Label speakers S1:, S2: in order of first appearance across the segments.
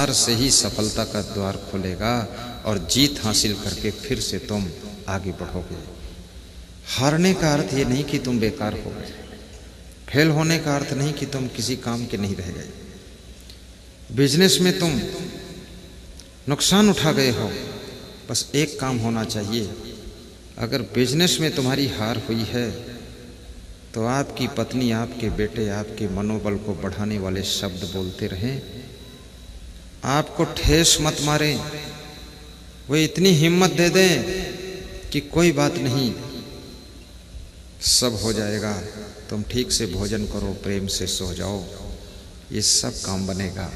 S1: हार से ही सफलता का द्वार खुलेगा और जीत हासिल करके फिर से तुम आगे बढ़ोगे। हारने का अर्थ ये नहीं कि तुम बेकार हो गए, फेल होने का अर्थ नहीं कि तुम किसी काम के नहीं रह गए। बिजनेस में तुम नुकसान उठा गए हो, बस एक काम होना चाहिए, अगर बिजनेस में तुम्हारी हार हुई है तो आपकी पत्नी, आपके बेटे आपके मनोबल को बढ़ाने वाले शब्द बोलते रहें, आपको ठेस मत मारें, वो इतनी हिम्मत दे दें कि कोई बात नहीं, सब हो जाएगा, तुम ठीक से भोजन करो, प्रेम से सो जाओ, ये सब काम बनेगा।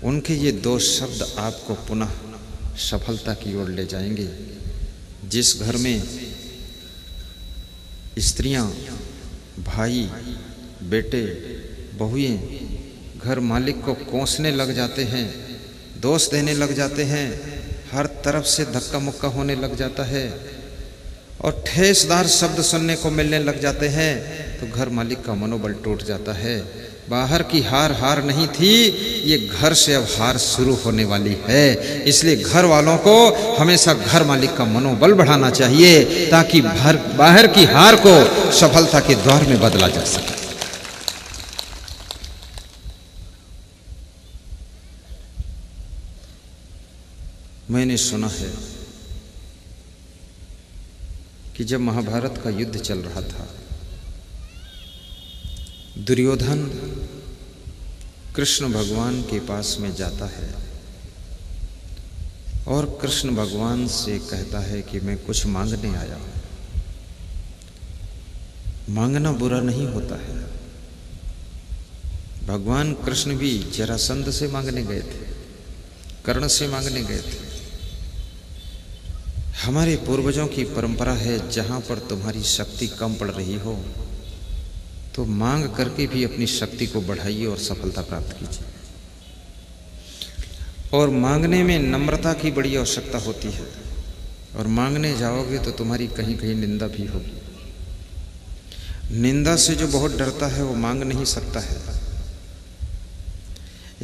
S1: उनके ये दो शब्द आपको पुनः सफलता की ओर ले जाएंगे। जिस घर में स्त्रियां, भाई, बेटे, बहुएं घर मालिक को कोसने लग जाते हैं, दोष देने लग जाते हैं, हर तरफ से धक्का मुक्का होने लग जाता है और ठेसदार शब्द सुनने को मिलने लग जाते हैं, तो घर मालिक का मनोबल टूट जाता है। बाहर की हार हार नहीं थी, ये घर से अब हार शुरू होने वाली है। इसलिए घर वालों को हमेशा घर मालिक का मनोबल बढ़ाना चाहिए ताकि बाहर की हार को सफलता के द्वार में बदला जा सके। मैंने सुना है कि जब महाभारत का युद्ध चल रहा था, दुर्योधन कृष्ण भगवान के पास में जाता है और कृष्ण भगवान से कहता है कि मैं कुछ मांगने आया हूं। मांगना बुरा नहीं होता है। भगवान कृष्ण भी जरासंध से मांगने गए थे, कर्ण से मांगने गए थे। हमारे पूर्वजों की परंपरा है, जहां पर तुम्हारी शक्ति कम पड़ रही हो तो मांग करके भी अपनी शक्ति को बढ़ाइए और सफलता प्राप्त कीजिए। और मांगने में नम्रता की बड़ी आवश्यकता होती है, और मांगने जाओगे तो तुम्हारी कहीं कहीं निंदा भी होगी। निंदा से जो बहुत डरता है वो मांग नहीं सकता है।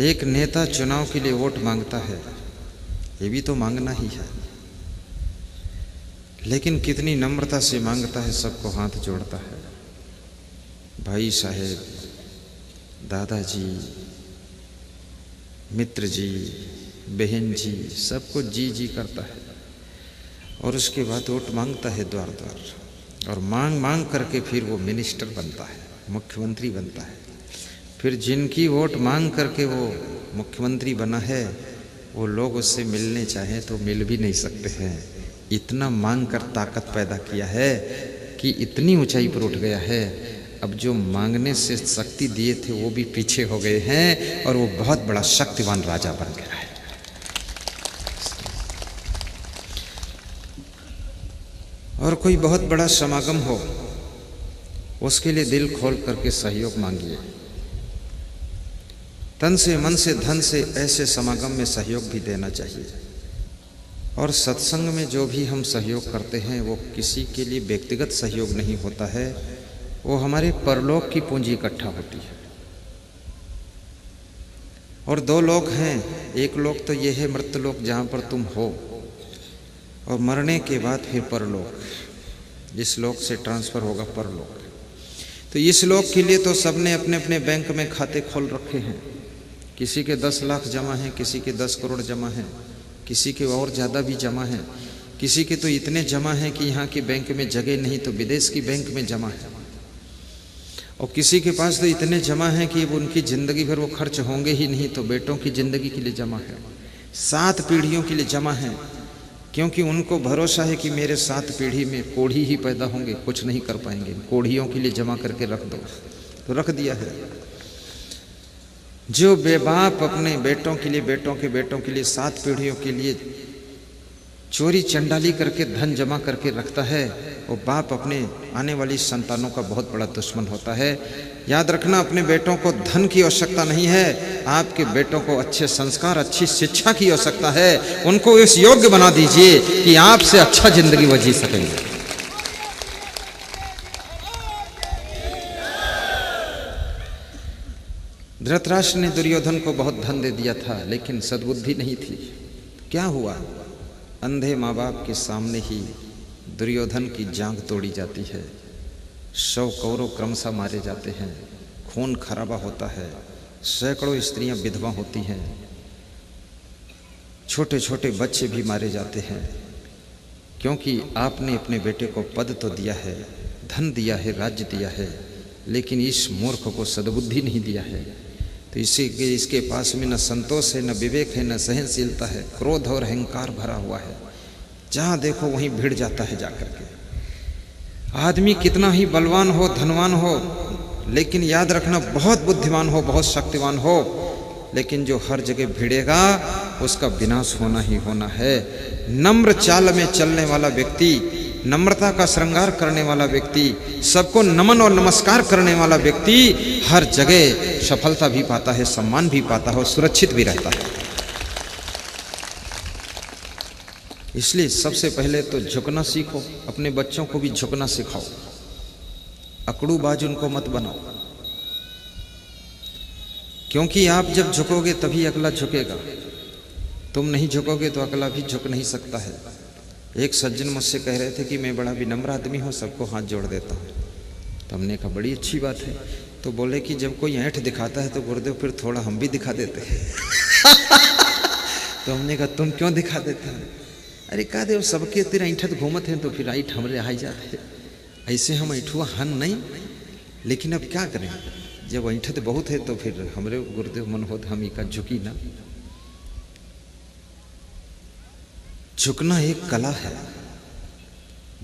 S1: एक नेता चुनाव के लिए वोट मांगता है, ये भी तो मांगना ही है, लेकिन कितनी नम्रता से मांगता है, सबको हाथ जोड़ता है, भाई साहेब, दादाजी, मित्र जी, बहन जी, सबको जी जी करता है और उसके बाद वोट मांगता है द्वार द्वार। और मांग मांग करके फिर वो मिनिस्टर बनता है, मुख्यमंत्री बनता है। फिर जिनकी वोट मांग करके वो मुख्यमंत्री बना है, वो लोग उससे मिलने चाहें तो मिल भी नहीं सकते हैं। इतना मांग कर ताकत पैदा किया है कि इतनी ऊंचाई पर उठ गया है। अब जो मांगने से शक्ति दिए थे वो भी पीछे हो गए हैं और वो बहुत बड़ा शक्तिवान राजा बन गया है। और कोई बहुत बड़ा समागम हो, उसके लिए दिल खोल करके सहयोग मांगिए। तन से, मन से, धन से ऐसे समागम में सहयोग भी देना चाहिए। और सत्संग में जो भी हम सहयोग करते हैं वो किसी के लिए व्यक्तिगत सहयोग नहीं होता है, वो हमारे परलोक की पूंजी इकट्ठा होती है। और दो लोक हैं, एक लोक तो ये है मृतलोक जहाँ पर तुम हो, और मरने के बाद फिर परलोक, जिस लोक से ट्रांसफर होगा परलोक। तो इस लोक के लिए तो सबने अपने अपने बैंक में खाते खोल रखे हैं। किसी के 10 लाख जमा हैं, किसी के 10 करोड़ जमा हैं, किसी के और ज़्यादा भी जमा हैं, किसी के तो इतने जमा हैं कि यहाँ के बैंक में जगह नहीं तो विदेश की बैंक में जमा है, और किसी के पास तो इतने जमा हैं कि उनकी ज़िंदगी भर वो खर्च होंगे ही नहीं, तो बेटों की ज़िंदगी के लिए जमा है, 7 पीढ़ियों के लिए जमा है, क्योंकि उनको भरोसा है कि मेरे 7 पीढ़ी में कोढ़ी ही पैदा होंगे, कुछ नहीं कर पाएंगे, कोढ़ियों के लिए जमा करके रख दो, तो रख दिया है। जो बेबाप अपने बेटों के लिए, बेटों के बेटों के लिए 7 पीढ़ियों के लिए चोरी चंडाली करके धन जमा करके रखता है, वो बाप अपने आने वाली संतानों का बहुत बड़ा दुश्मन होता है। याद रखना, अपने बेटों को धन की आवश्यकता नहीं है, आपके बेटों को अच्छे संस्कार, अच्छी शिक्षा की आवश्यकता है। उनको इस योग्य बना दीजिए कि आपसे अच्छा जिंदगी वो जी सकेंगे। धृतराष्ट्र ने दुर्योधन को बहुत धन दे दिया था, लेकिन सद्बुद्धि नहीं थी। क्या हुआ? अंधे माँ बाप के सामने ही दुर्योधन की जांघ तोड़ी जाती है, 100 कौरव क्रमशः मारे जाते हैं, खून खराबा होता है, सैकड़ों स्त्रियां विधवा होती हैं, छोटे छोटे बच्चे भी मारे जाते हैं, क्योंकि आपने अपने बेटे को पद तो दिया है, धन दिया है, राज्य दिया है, लेकिन इस मूर्ख को सद्बुद्धि नहीं दिया है। तो इसके पास में न संतोष है, न विवेक है, न सहनशीलता है, क्रोध और अहंकार भरा हुआ है। जहाँ देखो वहीं भिड़ जाता है जाकर के। आदमी कितना ही बलवान हो, धनवान हो, लेकिन याद रखना बहुत बुद्धिमान हो, बहुत शक्तिवान हो, लेकिन जो हर जगह भिड़ेगा उसका विनाश होना ही होना है। नम्र चाल में चलने वाला व्यक्ति, नम्रता का श्रृंगार करने वाला व्यक्ति, सबको नमन और नमस्कार करने वाला व्यक्ति हर जगह सफलता भी पाता है, सम्मान भी पाता है, सुरक्षित भी रहता है। इसलिए सबसे पहले तो झुकना सीखो, अपने बच्चों को भी झुकना सिखाओ, अकड़ूबाज उनको मत बनाओ, क्योंकि आप जब झुकोगे तभी अगला झुकेगा। तुम नहीं झुकोगे तो अगला भी झुक नहीं सकता है। एक सज्जन मुझसे कह रहे थे कि मैं बड़ा विनम्र आदमी हूँ, सबको हाथ जोड़ देता हूँ। तो हमने कहा बड़ी अच्छी बात है। तो बोले कि जब कोई ऐंठ दिखाता है तो गुरुदेव फिर थोड़ा हम भी दिखा देते हैं। तो हमने कहा तुम क्यों दिखा देते हैं? अरे कहा देव सबके तेरा ऐंठत घूमत हैं तो फिर ऐंठ हमरे आ जाते हैं। ऐसे हम ऐठुआ हन नहीं, लेकिन अब क्या करें, जब ऐंठत बहुत है तो फिर हमरे गुरुदेव मन होत हम ही का झुकी ना। झुकना एक कला है,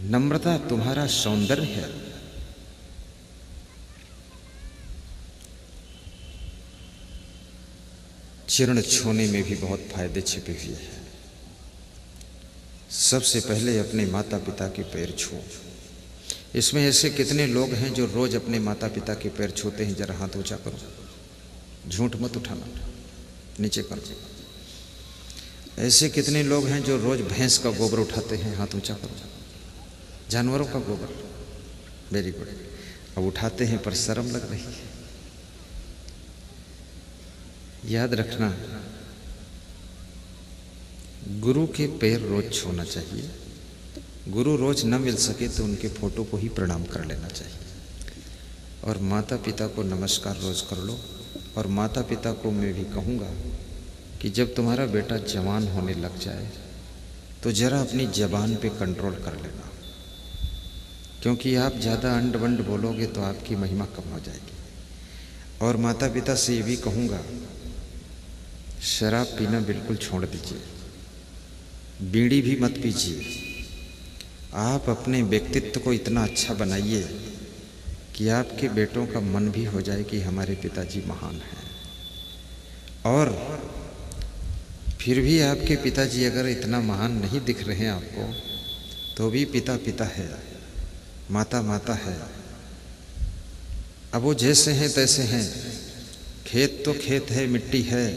S1: नम्रता तुम्हारा सौंदर्य है। चरण छूने में भी बहुत फायदे छिपे हुए हैं। सबसे पहले अपने माता पिता के पैर छुओ। इसमें ऐसे कितने लोग हैं जो रोज अपने माता पिता के पैर छूते हैं? जरा हाथ ऊंचा करो, झूठ मत उठाना, नीचे करो। ऐसे कितने लोग हैं जो रोज भैंस का गोबर उठाते हैं? हाथ ऊंचा करो। जानवरों का गोबर, वेरी गुड। अब उठाते हैं पर शर्म लग रही है। याद रखना, गुरु के पैर रोज छूना चाहिए। गुरु रोज न मिल सके तो उनके फोटो को ही प्रणाम कर लेना चाहिए। और माता पिता को नमस्कार रोज कर लो। और माता पिता को मैं भी कहूँगा कि जब तुम्हारा बेटा जवान होने लग जाए तो जरा अपनी जबान पे कंट्रोल कर लेना, क्योंकि आप ज़्यादा अंड बंड बोलोगे तो आपकी महिमा कम हो जाएगी। और माता पिता से ये भी कहूँगा, शराब पीना बिल्कुल छोड़ दीजिए, बीड़ी भी मत पीजिए। आप अपने व्यक्तित्व को इतना अच्छा बनाइए कि आपके बेटों का मन भी हो जाए कि हमारे पिताजी महान हैं। और फिर भी आपके पिताजी अगर इतना महान नहीं दिख रहे हैं आपको, तो भी पिता पिता है, माता माता है। अब वो जैसे हैं तैसे हैं। खेत तो खेत है, मिट्टी है,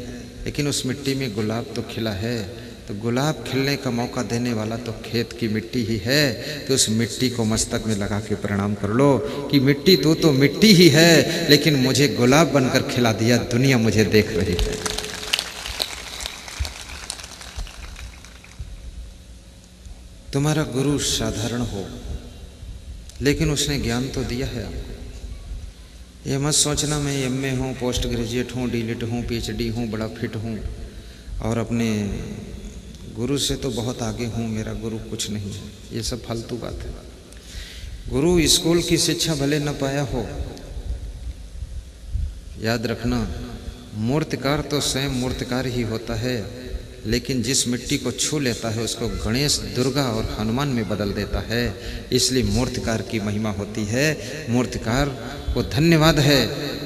S1: लेकिन उस मिट्टी में गुलाब तो खिला है। तो गुलाब खिलने का मौका देने वाला तो खेत की मिट्टी ही है। तो उस मिट्टी को मस्तक में लगा के प्रणाम कर लो कि मिट्टी तो मिट्टी ही है, लेकिन मुझे गुलाब बनकर खिला दिया, दुनिया मुझे देख रही है। तुम्हारा गुरु साधारण हो, लेकिन उसने ज्ञान तो दिया है आपको। ये मत सोचना मैं एमए हूँ, पोस्ट ग्रेजुएट हूँ, डीलिट हूँ, पीएचडी हूँ, बड़ा फिट हूँ और अपने गुरु से तो बहुत आगे हूँ, मेरा गुरु कुछ नहीं है। ये सब फालतू बात है। गुरु स्कूल की शिक्षा भले न पाया हो, याद रखना मूर्तिकार तो स्वयं मूर्तिकार ही होता है, लेकिन जिस मिट्टी को छू लेता है उसको गणेश, दुर्गा और हनुमान में बदल देता है। इसलिए मूर्तिकार की महिमा होती है। मूर्तिकार को धन्यवाद है,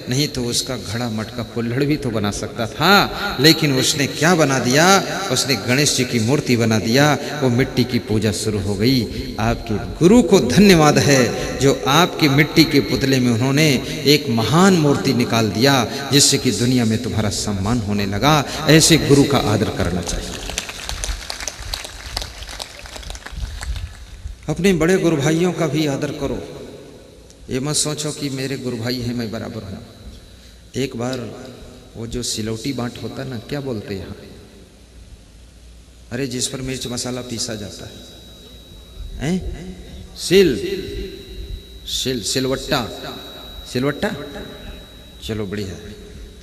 S1: नहीं तो उसका घड़ा मटका कुल्हड़ भी तो बना सकता था, लेकिन उसने क्या बना दिया? उसने गणेश जी की मूर्ति बना दिया। वो मिट्टी की पूजा शुरू हो गई। आपके गुरु को धन्यवाद है जो आपकी मिट्टी के पुतले में उन्होंने एक महान मूर्ति निकाल दिया, जिससे कि दुनिया में तुम्हारा सम्मान होने लगा। ऐसे गुरु का आदर करना चाहिए। अपने बड़े गुरु भाइयों का भी आदर करो। ये मत सोचो कि मेरे गुरु भाई हैं मैं बराबर हूँ। एक बार वो जो सिलौटी बांट होता है ना, क्या बोलते हैं यहाँ? अरे जिस पर मिर्च मसाला पीसा जाता है, सिलवट्टा। सिलवट्टा, चलो बढ़िया,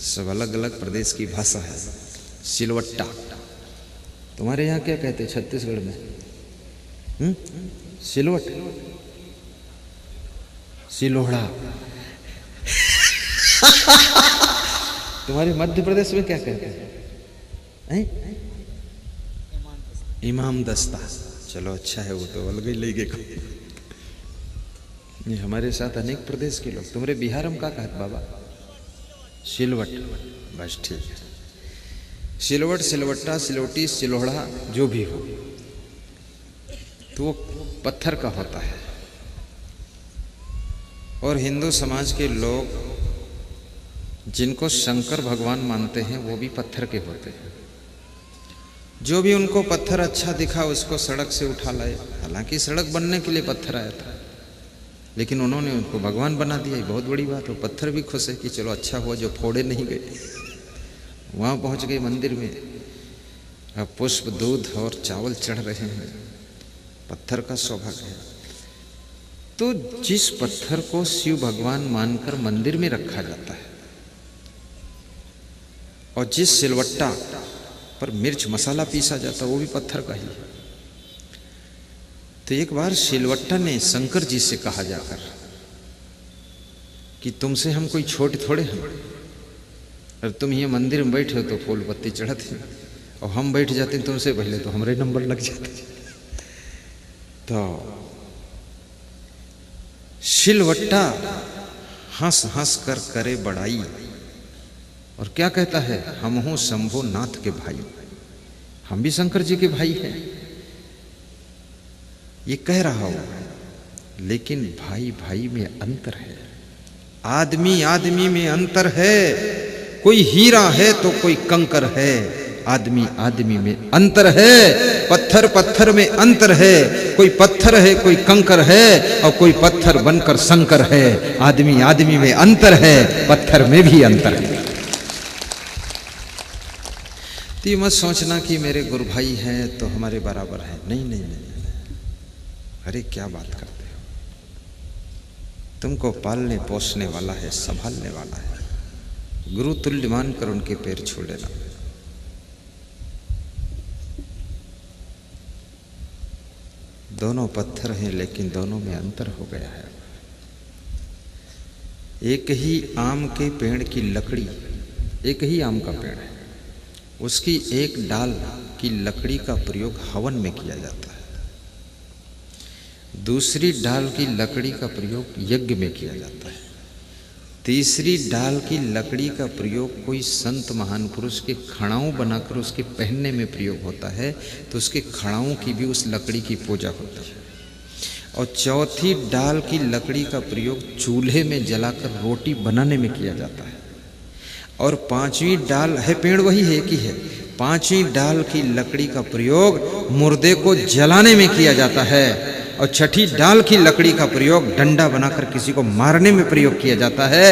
S1: सब अलग अलग प्रदेश की भाषा है। सिलवट्टा तुम्हारे यहाँ क्या कहते हैं छत्तीसगढ़ में? सिलवट, सिलोड़ा। तुम्हारे मध्य प्रदेश में क्या कहते हैं? इमाम दस्ता। चलो अच्छा है, वो तो अलग ही लेगे। ये हमारे साथ अनेक प्रदेश के लोग। तुम्हारे बिहार में क्या कहते बाबा? सिलवट। बस ठीक है, सिलवट, सिलवट्टा, सिलौटी, सिलोड़ा, जो भी हो, तो वो पत्थर का होता है। और हिंदू समाज के लोग जिनको शंकर भगवान मानते हैं वो भी पत्थर के होते हैं। जो भी उनको पत्थर अच्छा दिखा उसको सड़क से उठा लाए। हालांकि सड़क बनने के लिए पत्थर आया था, लेकिन उन्होंने उनको भगवान बना दिया। ये बहुत बड़ी बात हो। पत्थर भी खुश है कि चलो अच्छा हुआ जो फोड़े नहीं गए। वहाँ पहुँच गए मंदिर में, अब पुष्प, दूध और चावल चढ़ रहे हैं। पत्थर का सौभाग्य है। तो जिस पत्थर को शिव भगवान मानकर मंदिर में रखा जाता है और जिस सिलवट्टा पर मिर्च मसाला पीसा जाता है वो भी पत्थर का ही है। तो एक बार सिलवट्टा ने शंकर जी से कहा जाकर कि तुमसे हम कोई छोटे थोड़े हैं, और तुम ये मंदिर में बैठे हो तो फूल पत्ती चढ़ते हैं, और हम बैठ जाते हैं तुमसे पहले तो हमारे नंबर लग जाते। तो सिलवट्टा हंस हंस कर करे बड़ाई और क्या कहता है? हम हूं शंभो नाथ के भाई। हम भी शंकर जी के भाई हैं, ये कह रहा हूं। लेकिन भाई भाई में अंतर है, आदमी आदमी में अंतर है। कोई हीरा है तो कोई कंकर है, आदमी आदमी में अंतर है। पत्थर पत्थर में अंतर है, कोई पत्थर है कोई कंकर है, और कोई पत्थर बनकर शंकर है। आदमी आदमी में अंतर है, पत्थर में भी अंतर है। तो ये मत सोचना कि मेरे गुरु भाई हैं तो हमारे बराबर है। नहीं नहीं नहीं, अरे क्या बात करते हो? तुमको पालने पोसने वाला है, संभालने वाला है। गुरु तुल्य मानकर उनके पैर छू लेना। दोनों पत्थर हैं लेकिन दोनों में अंतर हो गया है। एक ही आम के पेड़ की लकड़ी, एक ही आम का पेड़ है, उसकी एक डाल की लकड़ी का प्रयोग हवन में किया जाता है। दूसरी डाल की लकड़ी का प्रयोग यज्ञ में किया जाता है। तीसरी डाल की लकड़ी का प्रयोग कोई संत महान पुरुष के खड़ाऊं बनाकर उसके पहनने में प्रयोग होता है, तो उसके खड़ाऊं की भी उस लकड़ी की पूजा होती है। और चौथी डाल की लकड़ी का प्रयोग चूल्हे में जलाकर रोटी बनाने में किया जाता है। और पांचवी डाल है, पेड़ वही है, एक ही है, पांचवी डाल की लकड़ी का प्रयोग मुर्दे को जलाने में किया जाता है। और छठी डाल की लकड़ी का प्रयोग डंडा बनाकर किसी को मारने में प्रयोग किया जाता है।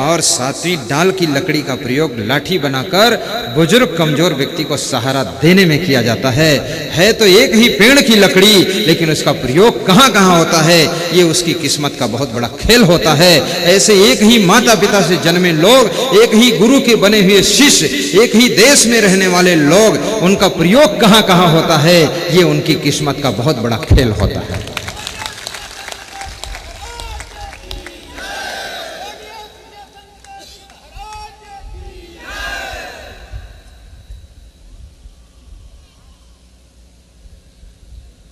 S1: और सातवीं डाल की लकड़ी का प्रयोग लाठी बनाकर बुजुर्ग कमजोर व्यक्ति को सहारा देने में किया जाता है। तो एक ही पेड़ की लकड़ी, लेकिन उसका प्रयोग कहाँ कहाँ होता है, ये उसकी किस्मत का बहुत बड़ा खेल होता है। ऐसे एक ही माता पिता से जन्मे लोग, एक ही गुरु के बने हुए शिष्य, एक ही देश में रहने वाले लोग, उनका प्रयोग कहाँ कहाँ होता है, ये उनकी किस्मत का बहुत बड़ा खेल होता है।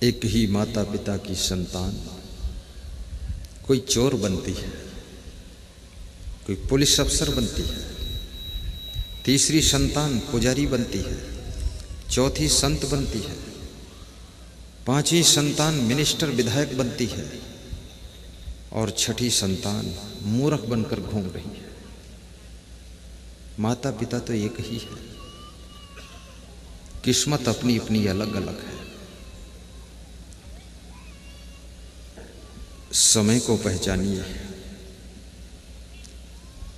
S1: एक ही माता पिता की संतान कोई चोर बनती है, कोई पुलिस अफसर बनती है, तीसरी संतान पुजारी बनती है, चौथी संत बनती है, पांचवी संतान मिनिस्टर विधायक बनती है, और छठी संतान मूर्ख बनकर घूम रही है। माता पिता तो एक ही है, किस्मत अपनी अपनी अलग अलग है। समय को पहचानिए,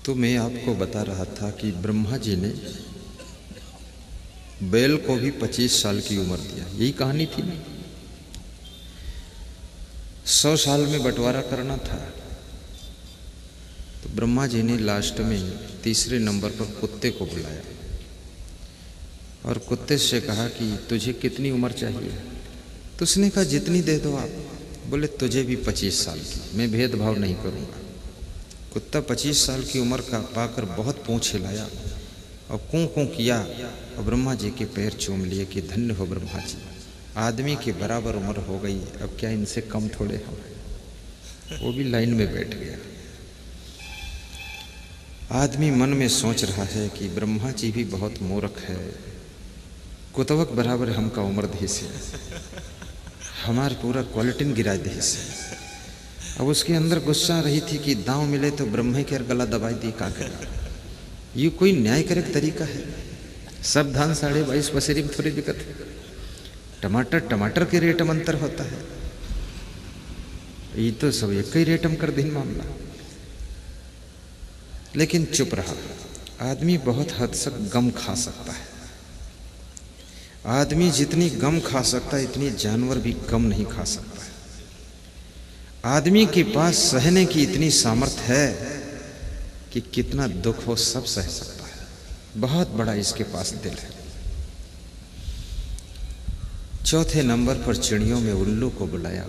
S1: तो मैं आपको बता रहा था कि ब्रह्मा जी ने बैल को भी 25 साल की उम्र दिया। यही कहानी थी ना। 100 साल में बंटवारा करना था। तो ब्रह्मा जी ने लास्ट में तीसरे नंबर पर कुत्ते को बुलाया और कुत्ते से कहा कि तुझे कितनी उम्र चाहिए। तो उसने कहा जितनी दे दो आप। बोले तुझे भी 25 साल की, मैं भेदभाव नहीं करूँगा। कुत्ता 25 साल की उम्र का पाकर बहुत पूँछ हिलाया और कूँ कूँ किया और ब्रह्मा जी के पैर चूम लिए कि धन्य हो ब्रह्मा जी, आदमी के बराबर उम्र हो गई, अब क्या इनसे कम थोड़े हम। वो भी लाइन में बैठ गया। आदमी मन में सोच रहा है कि ब्रह्मा जी भी बहुत मूर्ख है, कुतवक बराबर हमका उम्र देश है, हमारे पूरा क्वालिटी गिरा देश है। अब उसके अंदर गुस्सा रही थी कि दांव मिले तो ब्रह्मा के गला दबाई दी, का करेगा। ये कोई न्याय करे तरीका है? सब धान 22.5 पसेरी में थोड़ी दिक्कत है। टमाटर के रेट में अंतर होता है। ये तो सब एक ही रेट में कर दिन मामला। लेकिन चुप रहा। आदमी बहुत हद तक गम खा सकता है। आदमी जितनी गम खा सकता है इतनी जानवर भी गम नहीं खा सकता है। आदमी के पास सहने की इतनी सामर्थ्य है कि कितना दुख हो सब सह सकता है। बहुत बड़ा इसके पास दिल है। चौथे नंबर पर चिड़ियों में उल्लू को बुलाया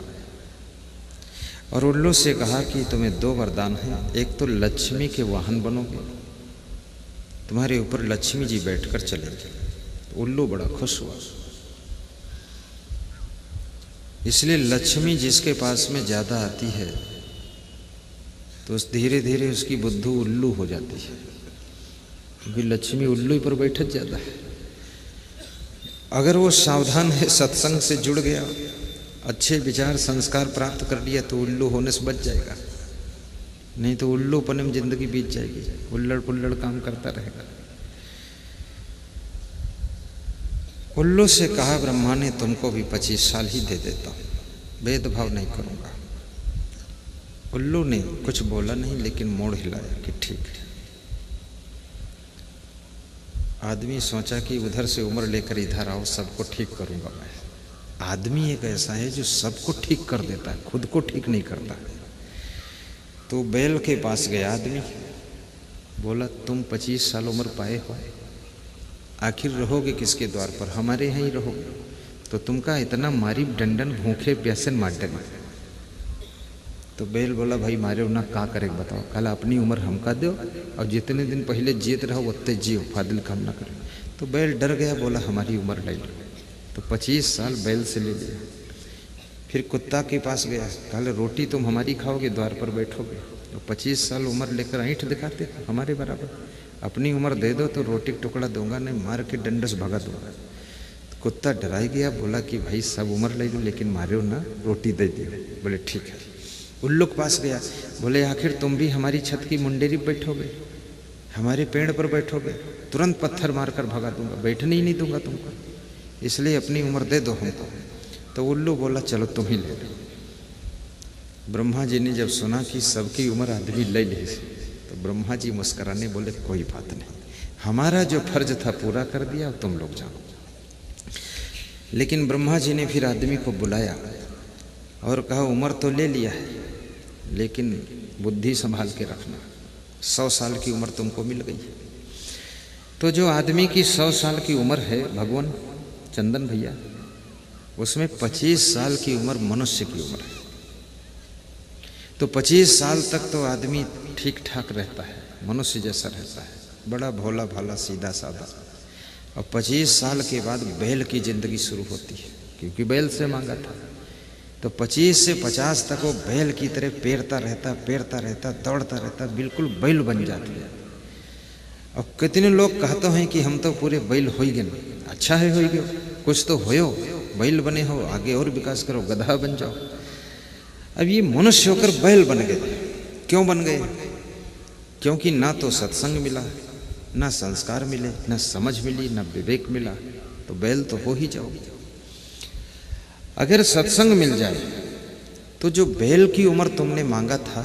S1: और उल्लू से कहा कि तुम्हें 2 वरदान हैं। एक तो लक्ष्मी के वाहन बनोगे, तुम्हारे ऊपर लक्ष्मी जी बैठकर चलेंगे। तो उल्लू बड़ा खुश हुआ। इसलिए लक्ष्मी जिसके पास में ज़्यादा आती है तो धीरे धीरे उसकी बुद्धि उल्लू हो जाती है, क्योंकि लक्ष्मी उल्लू पर बैठत ज़्यादा है। अगर वो सावधान है, सत्संग से जुड़ गया, अच्छे विचार संस्कार प्राप्त कर लिया तो उल्लू होने से बच जाएगा। नहीं तो उल्लूपन में जिंदगी बीत जाएगी, उल्लड़ पुल्लड़ काम करता रहेगा। उल्लू से कहा ब्रह्मा ने तुमको भी 25 साल ही दे देता हूँ, भेदभाव नहीं करूँगा। उल्लू ने कुछ बोला नहीं, लेकिन मोड़ हिलाया कि ठीक है। आदमी सोचा कि उधर से उम्र लेकर इधर आओ, सबको ठीक करूँगा मैं। आदमी एक ऐसा है जो सबको ठीक कर देता है, खुद को ठीक नहीं करता। तो बैल के पास गया आदमी, बोला तुम 25 साल उम्र पाए हो, आखिर रहोगे किसके द्वार पर? हमारे यहाँ ही रहोगे। तो तुमका इतना मारी डंडन भूखे प्यासन मार देना। तो बैल बोला भाई मारे ना का करे बताओ। कल अपनी उम्र हमका दो और जितने दिन पहले जीत रहो उतने जियो, फादिल काम ना करे। तो बैल डर गया, बोला हमारी उम्र ले लो। तो 25 साल बैल से ले लिया। फिर कुत्ता के पास गया, कल रोटी तुम हमारी खाओगे, द्वार पर बैठोगे। तो 25 साल उम्र लेकर ऐंठ दिखाते हमारे बराबर, अपनी उम्र दे दो तो रोटी का टुकड़ा दूंगा, नहीं मार के डंडस भगा दूंगा। तो कुत्ता डराई गया, बोला कि भाई सब उम्र ले लो लेकिन मारो ना, रोटी दे दियो। बोले ठीक है। उल्लू के पास गया, बोले आखिर तुम भी हमारी छत की मुंडेरी पर बैठोगे, हमारे पेड़ पर बैठोगे, तुरंत पत्थर मारकर भगा दूंगा, बैठने ही नहीं दूंगा तुमको, इसलिए अपनी उम्र दे दो हमको। तो उल्लू बोला चलो तुम ही ले लो। ब्रह्मा जी ने जब सुना कि सबकी उम्र आदमी ले ले, तो ब्रह्मा जी मुस्कराने बोले कोई बात नहीं, हमारा जो फर्ज था पूरा कर दिया, तुम लोग जाओ। लेकिन ब्रह्मा जी ने फिर आदमी को बुलाया और कहा उम्र तो ले लिया है लेकिन बुद्धि संभाल के रखना, 100 साल की उम्र तुमको मिल गई। तो जो आदमी की 100 साल की उम्र है भगवान चंदन भैया, उसमें 25 साल की उम्र मनुष्य की उम्र है। तो 25 साल तक तो आदमी ठीक ठाक रहता है, मनुष्य जैसा रहता है, बड़ा भोला भाला सीधा साधा। और 25 साल के बाद बैल की जिंदगी शुरू होती है, क्योंकि बैल से मांगा था। तो 25 से 50 तक वो बैल की तरह पेरता रहता, दौड़ता रहता, बिल्कुल बैल बन जाती है। और कितने लोग कहते हैं कि हम तो पूरे बैल हो ही गए। अच्छा है, हो ही गए, कुछ तो होयो, बैल बने हो, आगे और विकास करो, गधा बन जाओ। अब ये मनुष्य होकर बैल बन गए। क्यों बन गए? क्योंकि ना तो सत्संग मिला, ना संस्कार मिले, ना समझ मिली, ना विवेक मिला, तो बैल तो हो ही जाओगे। अगर सत्संग मिल जाए तो जो बैल की उम्र तुमने मांगा था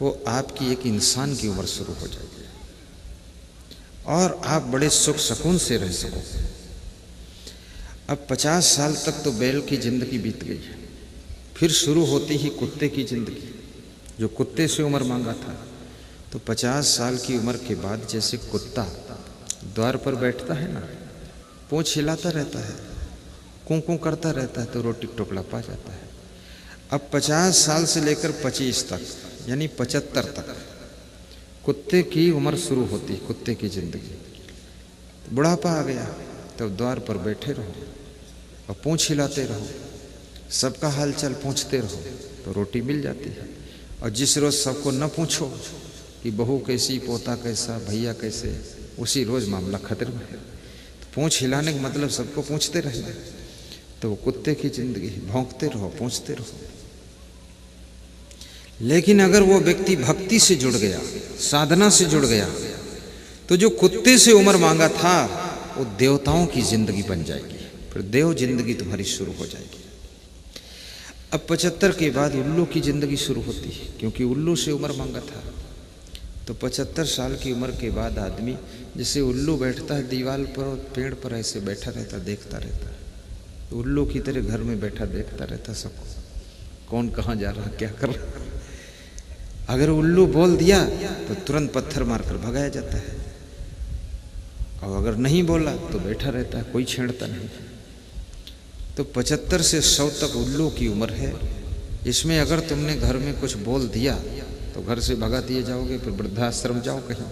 S1: वो आपकी एक इंसान की उम्र शुरू हो जाएगी और आप बड़े सुख सुकून से रह सको। अब 50 साल तक तो बैल की जिंदगी बीत गई है, फिर शुरू होती ही कुत्ते की जिंदगी। जो कुत्ते से उम्र मांगा था, तो 50 साल की उम्र के बाद जैसे कुत्ता द्वार पर बैठता है ना, पूंछ हिलाता रहता है, कूं कूं करता रहता है, तो रोटी टुकड़ा पा जाता है। अब 50 साल से लेकर 25 तक यानी 75 तक कुत्ते की उम्र शुरू होती, कुत्ते की जिंदगी। बुढ़ापा आ गया तब द्वार पर बैठे रहो और पूंछ हिलाते रहो, सबका हालचाल पूछते रहो तो रोटी मिल जाती है। और जिस रोज सबको न पूछो कि बहू कैसी, पोता कैसा, भैया कैसे, उसी रोज मामला खतरे में है। तो पूंछ हिलाने का मतलब सबको पूछते रहना, तो वो कुत्ते की जिंदगी, भौंकते रहो, पूछते रहो। लेकिन अगर वो व्यक्ति भक्ति से जुड़ गया, साधना से जुड़ गया, तो जो कुत्ते से उम्र मांगा था वो देवताओं की जिंदगी बन जाएगी, फिर देव जिंदगी तुम्हारी शुरू हो जाएगी। अब 75 के बाद उल्लू की जिंदगी शुरू होती है, क्योंकि उल्लू से उम्र मांगा था। तो 75 साल की उम्र के बाद आदमी जैसे उल्लू बैठता है दीवार पर और पेड़ पर ऐसे बैठा रहता, देखता रहता है, तो उल्लू की तरह घर में बैठा देखता रहता सबको, कौन कहाँ जा रहा, क्या कर रहा। अगर उल्लू बोल दिया तो तुरंत पत्थर मारकर भगाया जाता है, और अगर नहीं बोला तो बैठा रहता है, कोई छेड़ता नहीं। तो 75 से 100 तक उल्लू की उम्र है। इसमें अगर तुमने घर में कुछ बोल दिया तो घर से भगा दिए जाओगे, फिर वृद्धाश्रम जाओ कहीं,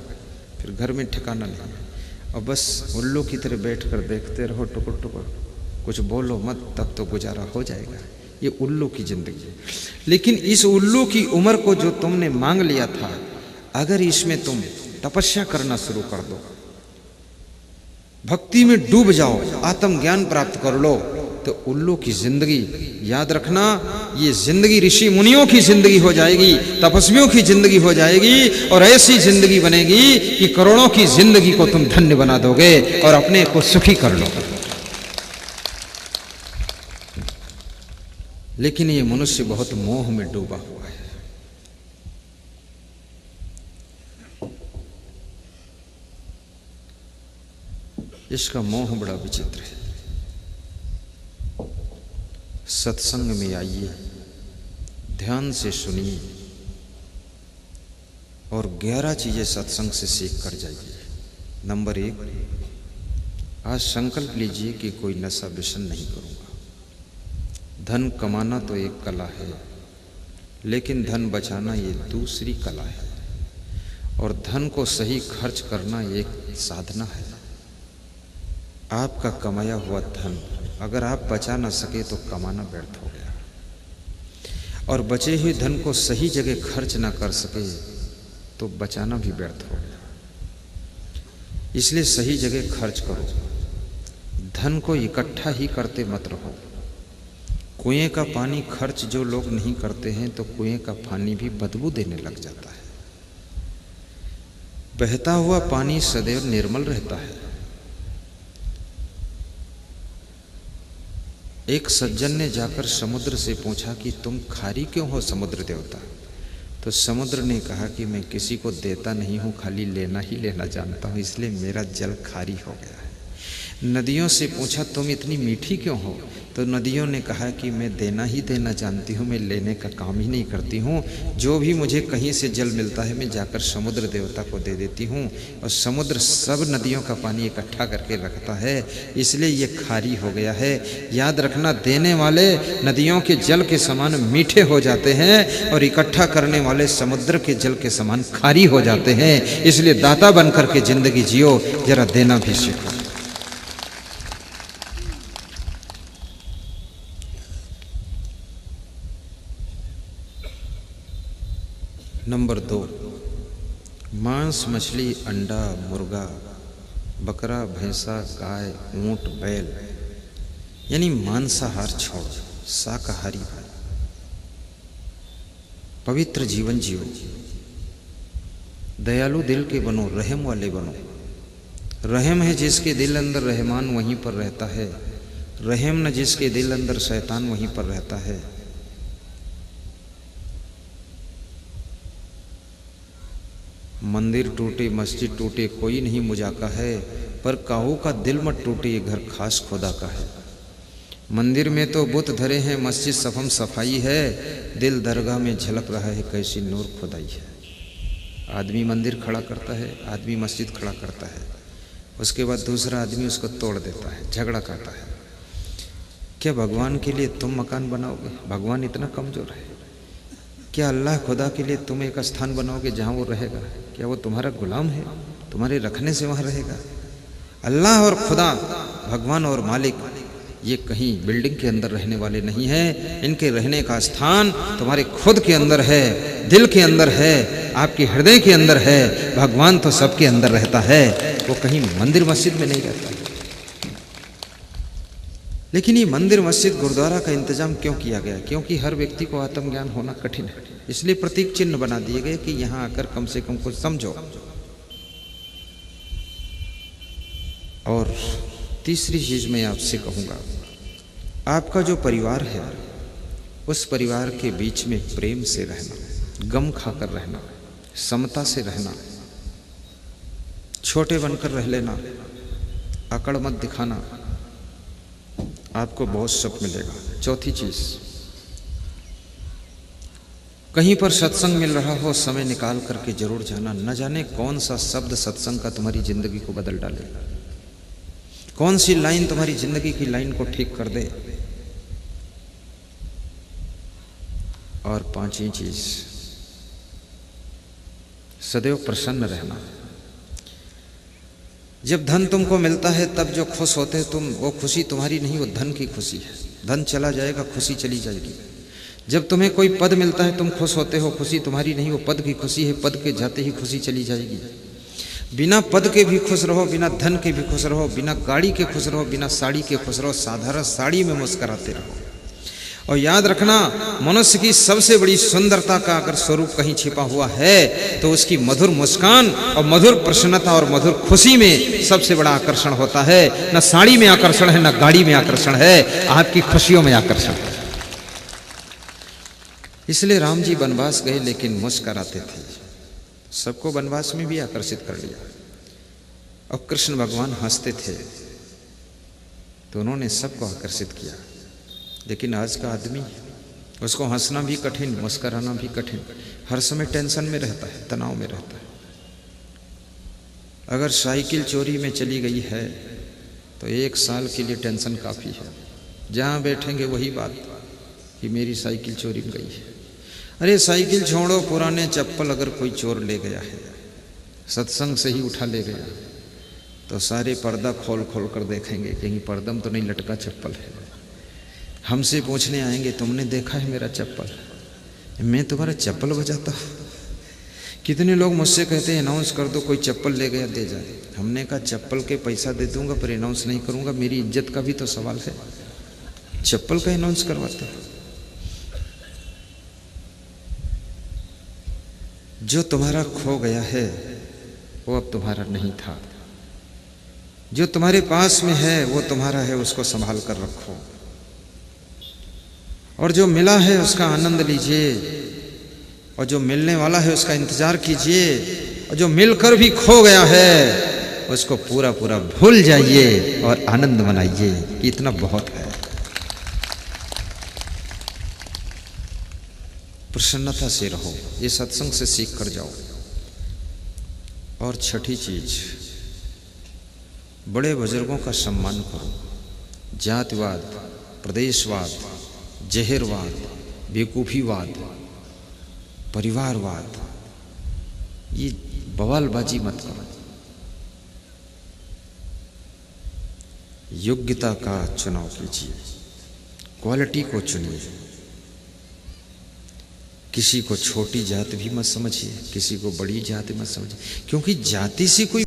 S1: फिर घर में ठिकाना नहीं। और बस उल्लू की तरह बैठ कर देखते रहो, टुकुर टुकुर, कुछ बोलो मत, तब तो गुजारा हो जाएगा। ये उल्लू की जिंदगी है। लेकिन इस उल्लू की उम्र को जो तुमने मांग लिया था, अगर इसमें तुम तपस्या करना शुरू कर दो, भक्ति में डूब जाओ, आत्मज्ञान प्राप्त कर लो, तो उल्लू की जिंदगी, याद रखना, ये जिंदगी ऋषि मुनियों की जिंदगी हो जाएगी, तपस्वियों की जिंदगी हो जाएगी, और ऐसी जिंदगी बनेगी कि करोड़ों की जिंदगी को तुम धन्य बना दोगे और अपने को सुखी कर लो। लेकिन ये मनुष्य बहुत मोह में डूबा हुआ है। इसका मोह बड़ा विचित्र है। सत्संग में आइए, ध्यान से सुनिए और 11 चीजें सत्संग से सीख कर जाइए। नंबर 1, आज संकल्प लीजिए कि कोई नशा व्यसन नहीं करूंगा। धन कमाना तो एक कला है, लेकिन धन बचाना ये दूसरी कला है, और धन को सही खर्च करना एक साधना है। आपका कमाया हुआ धन अगर आप बचा ना सके तो कमाना व्यर्थ हो गया, और बचे हुए धन को सही जगह खर्च ना कर सके तो बचाना भी व्यर्थ हो गया। इसलिए सही जगह खर्च करो, धन को इकट्ठा ही करते मत रहो। कुएं का पानी खर्च जो लोग नहीं करते हैं तो कुएं का पानी भी बदबू देने लग जाता है। बहता हुआ पानी सदैव निर्मल रहता है। एक सज्जन ने जाकर समुद्र से पूछा कि तुम खारी क्यों हो समुद्र देवता? तो समुद्र ने कहा कि मैं किसी को देता नहीं हूँ, खाली लेना ही लेना जानता हूँ, इसलिए मेरा जल खारी हो गया है। नदियों से पूछा तुम इतनी मीठी क्यों हो? तो नदियों ने कहा कि मैं देना ही देना जानती हूँ, मैं लेने का काम ही नहीं करती हूँ। जो भी मुझे कहीं से जल मिलता है मैं जाकर समुद्र देवता को दे देती हूँ, और समुद्र सब नदियों का पानी इकट्ठा करके रखता है, इसलिए ये खारी हो गया है। याद रखना, देने वाले नदियों के जल के समान मीठे हो जाते हैं और इकट्ठा करने वाले समुद्र के जल के समान खारी हो जाते हैं। इसलिए दाता बनकर के जिंदगी जियो, जरा देना भी सीखो। नंबर 2, मांस, मछली, अंडा, मुर्गा, बकरा, भैंसा, गाय, ऊंट, बैल यानी मांसाहार छोड़ शाकाहारी बनो, पवित्र जीवन जियो, दयालु दिल के बनो, रहम वाले बनो। रहम है जिसके दिल अंदर रहमान वहीं पर रहता है, रहम न जिसके दिल अंदर शैतान वहीं पर रहता है। मंदिर टूटे मस्जिद टूटे कोई नहीं मुझाका है, पर काहू का दिल मत टूटे ये घर खास खुदा का है। मंदिर में तो बुत धरे हैं, मस्जिद सफम सफाई है, दिल दरगाह में झलक रहा है कैसी नूर खुदाई है। आदमी मंदिर खड़ा करता है, आदमी मस्जिद खड़ा करता है, उसके बाद दूसरा आदमी उसको तोड़ देता है, झगड़ा करता है। क्या भगवान के लिए तुम मकान बनाओगे? भगवान इतना कमज़ोर है? क्या अल्लाह खुदा के लिए तुम एक स्थान बनाओगे जहाँ वो रहेगा? क्या वो तुम्हारा गुलाम है? तुम्हारे रखने से वहाँ रहेगा? अल्लाह और खुदा, भगवान और मालिक, ये कहीं बिल्डिंग के अंदर रहने वाले नहीं हैं। इनके रहने का स्थान तुम्हारे खुद के अंदर है, दिल के अंदर है, आपके हृदय के अंदर है। भगवान तो सबके अंदर रहता है, वो कहीं मंदिर मस्जिद में नहीं रहता। लेकिन ये मंदिर मस्जिद गुरुद्वारा का इंतजाम क्यों किया गया? क्योंकि हर व्यक्ति को आत्मज्ञान होना कठिन है, इसलिए प्रतीक चिन्ह बना दिए गए कि यहाँ आकर कम से कम कुछ समझो। और तीसरी चीज मैं आपसे कहूँगा, आपका जो परिवार है उस परिवार के बीच में प्रेम से रहना, गम खाकर रहना, समता से रहना, छोटे बनकर रह लेना, अकड़ मत दिखाना, आपको बहुत सुख मिलेगा। चौथी चीज, कहीं पर सत्संग मिल रहा हो समय निकाल करके जरूर जाना। न जाने कौन सा शब्द सत्संग का तुम्हारी जिंदगी को बदल डाले, कौन सी लाइन तुम्हारी जिंदगी की लाइन को ठीक कर दे। और पांचवी चीज, सदैव प्रसन्न रहना। जब धन तुमको मिलता है तब जो खुश होते हो तुम, वो खुशी तुम्हारी नहीं, वो धन की खुशी है। धन चला जाएगा, खुशी चली जाएगी। जब तुम्हें कोई पद मिलता है तुम खुश होते हो, खुशी तुम्हारी नहीं, वो पद की खुशी है। पद के जाते ही खुशी चली जाएगी। बिना पद के भी खुश रहो, बिना धन के भी खुश रहो, बिना गाड़ी के खुश रहो, बिना साड़ी के खुश रहो, साधारण साड़ी में मुस्कुराते रहो। और याद रखना, मनुष्य की सबसे बड़ी सुंदरता का अगर स्वरूप कहीं छिपा हुआ है तो उसकी मधुर मुस्कान और मधुर प्रसन्नता और मधुर खुशी में सबसे बड़ा आकर्षण होता है। न साड़ी में आकर्षण है, न गाड़ी में आकर्षण है, आपकी खुशियों में आकर्षण है। इसलिए राम जी वनवास गए लेकिन मुस्कुराते थे, सबको वनवास में भी आकर्षित कर लिया। और कृष्ण भगवान हंसते थे तो उन्होंने सबको आकर्षित किया। लेकिन आज का आदमी, उसको हंसना भी कठिन, मुस्कुराना भी कठिन, हर समय टेंशन में रहता है, तनाव में रहता है। अगर साइकिल चोरी में चली गई है तो 1 साल के लिए टेंशन काफ़ी है। जहाँ बैठेंगे वही बात कि मेरी साइकिल चोरी में गई है। अरे साइकिल छोड़ो, पुराने चप्पल अगर कोई चोर ले गया है, सत्संग से ही उठा ले गया, तो सारे पर्दा खोल खोल कर देखेंगे, कहीं पर्दम तो नहीं लटका चप्पल है। हमसे पूछने आएंगे, तुमने देखा है मेरा चप्पल? मैं तुम्हारा चप्पल बजाता हूँ। कितने लोग मुझसे कहते हैं अनाउंस कर दो, कोई चप्पल ले गया दे जाए। हमने कहा चप्पल के पैसा दे दूंगा पर अनाउंस नहीं करूंगा, मेरी इज्जत का भी तो सवाल है। चप्पल का अनाउंस करवाते हैं। जो तुम्हारा खो गया है वो अब तुम्हारा नहीं था। जो तुम्हारे पास में है वो तुम्हारा है, उसको संभाल कर रखो। और जो मिला है उसका आनंद लीजिए, और जो मिलने वाला है उसका इंतजार कीजिए। और जो मिलकर भी खो गया है उसको पूरा पूरा भूल जाइए और आनंद मनाइए। इतना बहुत है। प्रसन्नता से रहो, ये सत्संग से सीख कर जाओ। और छठी चीज, बड़े बुजुर्गों का सम्मान करो। जातिवाद, प्रदेशवाद, जहरवाद, बेवकूफ़ीवाद, परिवारवाद, ये बवालबाजी मत करो। योग्यता का चुनाव कीजिए, क्वालिटी को चुनिए। किसी को छोटी जाति भी मत समझिए, किसी को बड़ी जाति मत समझिए, क्योंकि जाति से कोई